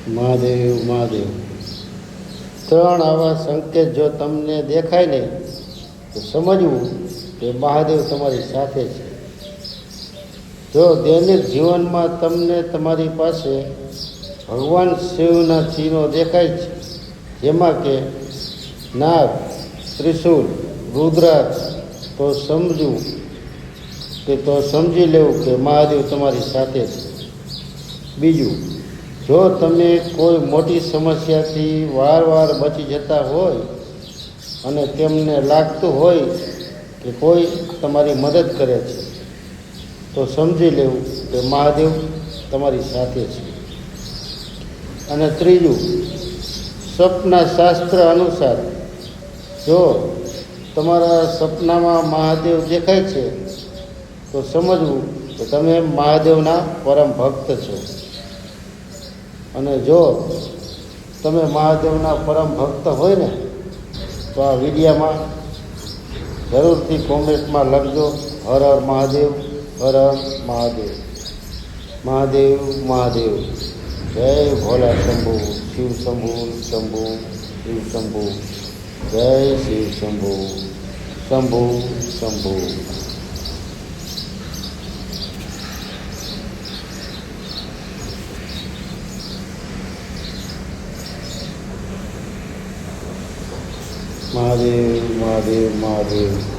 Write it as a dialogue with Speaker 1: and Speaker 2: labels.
Speaker 1: મહાદેવ મહાદેવ. ત્રણ આવા સંકેત જો તમને દેખાય ને તો સમજવું કે મહાદેવ તમારી સાથે છે. જો દૈનિક જીવનમાં તમને તમારી પાસે ભગવાન શિવના ચિહ્નો દેખાય છે, જેમાં કે નાગ, ત્રિશૂળ, રુદ્રાક્ષ, તો સમજી લેવું કે મહાદેવ તમારી સાથે છે. બીજું, જો તમે કોઈ મોટી સમસ્યાથી વારવાર બચી જતા હોય અને તેમને લાગતું હોય કે કોઈ તમારી મદદ કરે છે, તો સમજી લેવું કે મહાદેવ તમારી સાથે છે. અને ત્રીજું, સપના શાસ્ત્ર અનુસાર જો તમારા સપનામાં મહાદેવ દેખાય છે તો સમજવું કે તમે મહાદેવના પરમ ભક્ત છો. અને જો તમે મહાદેવના પરમ ભક્ત હોય ને તો આ વિડીયામાં જરૂરથી કોમેન્ટમાં લખજો હર હર મહાદેવ, હર હર મહાદેવ. મહાદેવ મહાદેવ. જય ભોલા શંભુ, શિવ શંભુ, શંભુ શિવ શંભુ. જય શિવ શંભુ, શંભુ શંભુ. મહાદેવ મહાદેવ મહાદેવ.